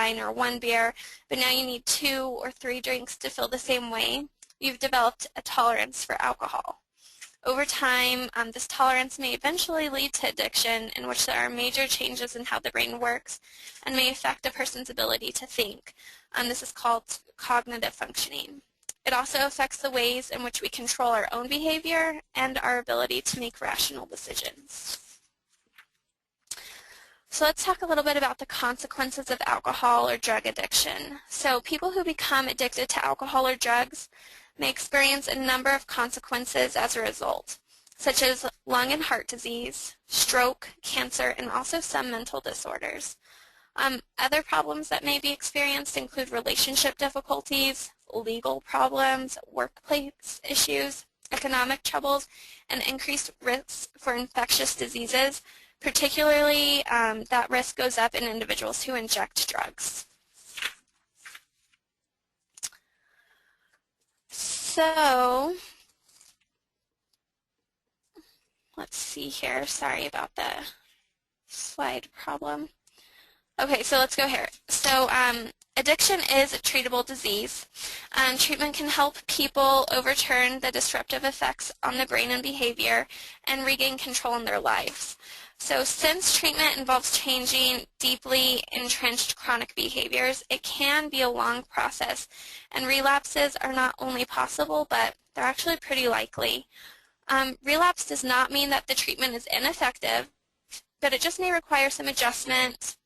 wine or one beer, but now you need 2 or 3 drinks to feel the same way, you've developed a tolerance for alcohol. Over time, this tolerance may eventually lead to addiction, in which there are major changes in how the brain works and may affect a person's ability to think. This is called cognitive functioning. It also affects the ways in which we control our own behavior and our ability to make rational decisions. So let's talk a little bit about the consequences of alcohol or drug addiction. So people who become addicted to alcohol or drugs may experience a number of consequences as a result, such as lung and heart disease, stroke, cancer, and also some mental disorders. Other problems that may be experienced include relationship difficulties, legal problems, workplace issues, economic troubles, and increased risks for infectious diseases. Particularly, that risk goes up in individuals who inject drugs. So, let's see here. Sorry about the slide problem. Okay, so let's go here. So, addiction is a treatable disease. Treatment can help people overturn the disruptive effects on the brain and behavior and regain control in their lives. So since treatment involves changing deeply entrenched chronic behaviors, it can be a long process, and relapses are not only possible, but they're actually pretty likely. Relapse does not mean that the treatment is ineffective, but it just may require some adjustment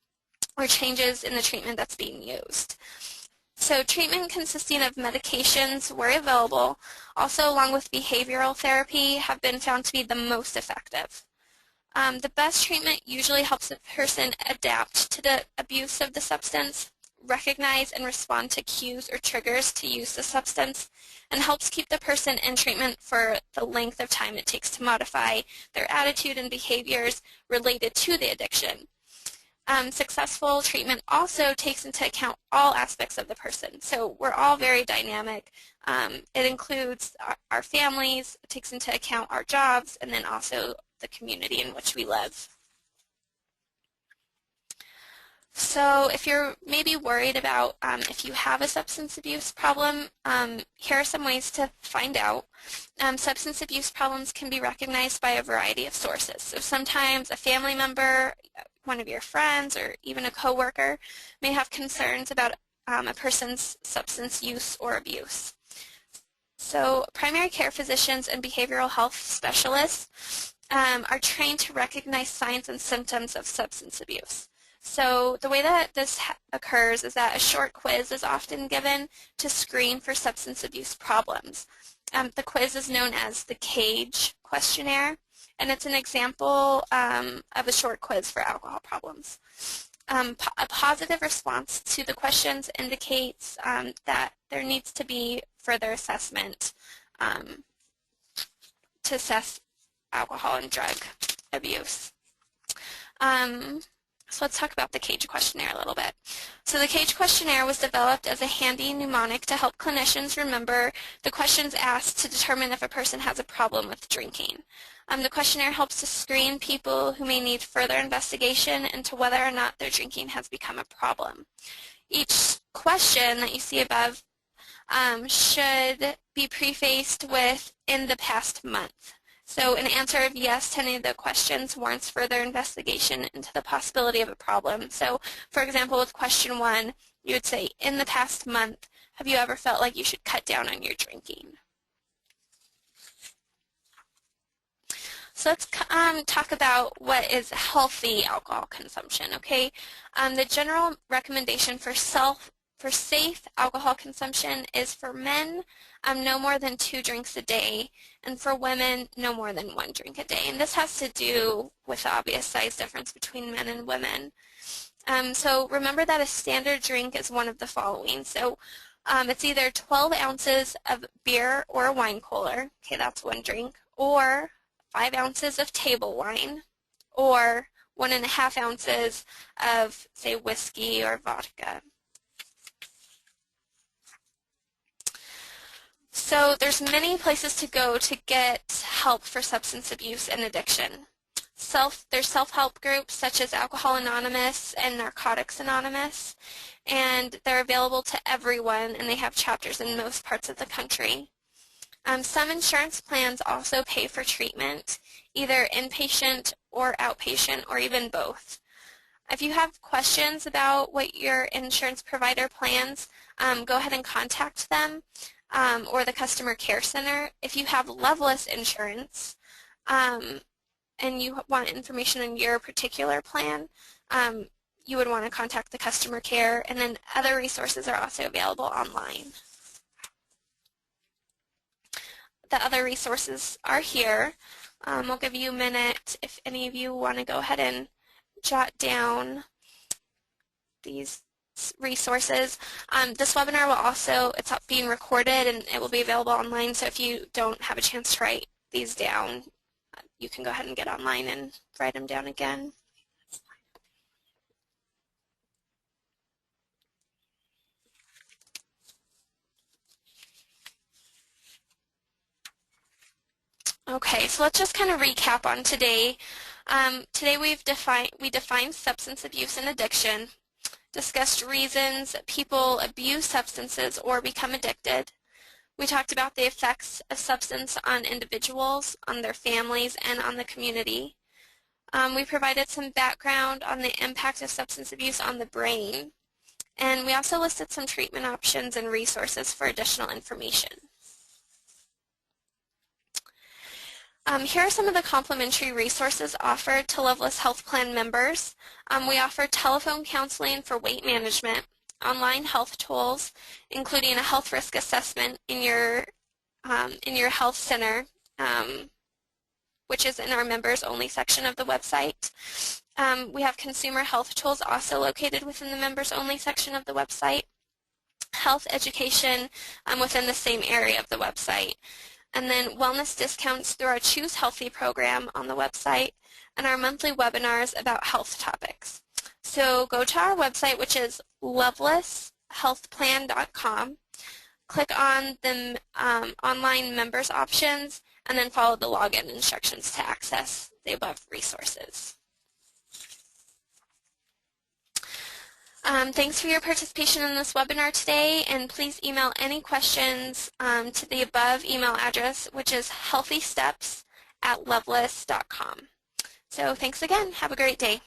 or changes in the treatment that's being used. So treatment consisting of medications where available, also along with behavioral therapy, have been found to be the most effective. The best treatment usually helps a person adapt to the abuse of the substance, recognize and respond to cues or triggers to use the substance, and helps keep the person in treatment for the length of time it takes to modify their attitude and behaviors related to the addiction. Successful treatment also takes into account all aspects of the person. So we're all very dynamic. It includes our families, it takes into account our jobs, and then also the community in which we live. So if you're maybe worried about if you have a substance abuse problem, here are some ways to find out. Substance abuse problems can be recognized by a variety of sources. So sometimes a family member, one of your friends, or even a coworker may have concerns about a person's substance use or abuse. So primary care physicians and behavioral health specialists are trained to recognize signs and symptoms of substance abuse. So the way that this occurs is that a short quiz is often given to screen for substance abuse problems. The quiz is known as the CAGE questionnaire, and it's an example of a short quiz for alcohol problems. A positive response to the questions indicates that there needs to be further assessment to assess alcohol and drug abuse. So let's talk about the CAGE questionnaire a little bit. So the CAGE questionnaire was developed as a handy mnemonic to help clinicians remember the questions asked to determine if a person has a problem with drinking. The questionnaire helps to screen people who may need further investigation into whether or not their drinking has become a problem. Each question that you see above should be prefaced with "in the past month." So an answer of yes to any of the questions warrants further investigation into the possibility of a problem. So for example, with question 1, you would say, "In the past month, have you ever felt like you should cut down on your drinking?" So let's talk about what is healthy alcohol consumption, okay? The general recommendation for safe alcohol consumption is for men no more than 2 drinks a day, and for women no more than 1 drink a day. And this has to do with the obvious size difference between men and women. So remember that a standard drink is one of the following. So it's either 12 ounces of beer or a wine cooler, okay, that's 1 drink, or 5 ounces of table wine, or 1.5 ounces of, say, whiskey or vodka. So there's many places to go to get help for substance abuse and addiction. There's self-help groups such as Alcohol Anonymous and Narcotics Anonymous, and they're available to everyone, and they have chapters in most parts of the country. Some insurance plans also pay for treatment, either inpatient or outpatient, or even both. If you have questions about what your insurance provider plans, go ahead and contact them or the customer care center. If you have Loveless insurance and you want information on your particular plan, you would want to contact the customer care, and then other resources are also available online. The other resources are here. I'll give you a minute if any of you want to go ahead and jot down these resources. This webinar will also, it's being recorded and it will be available online, so if you don't have a chance to write these down, you can go ahead and get online and write them down again. Okay, so let's just kind of recap on today. Today we defined substance abuse and addiction, discussed reasons people abuse substances or become addicted. We talked about the effects of substance on individuals, on their families, and on the community. We provided some background on the impact of substance abuse on the brain, and we also listed some treatment options and resources for additional information. Here are some of the complimentary resources offered to Loveless Health Plan members. We offer telephone counseling for weight management, online health tools, including a health risk assessment in your health center, which is in our members only section of the website. We have consumer health tools also located within the members only section of the website. Health education within the same area of the website. And then wellness discounts through our Choose Healthy program on the website, and our monthly webinars about health topics. So go to our website, which is lovelesshealthplan.com. Click on the online members options, and then follow the login instructions to access the above resources. Thanks for your participation in this webinar today, and please email any questions to the above email address, which is healthysteps@loveless.com. So thanks again. Have a great day.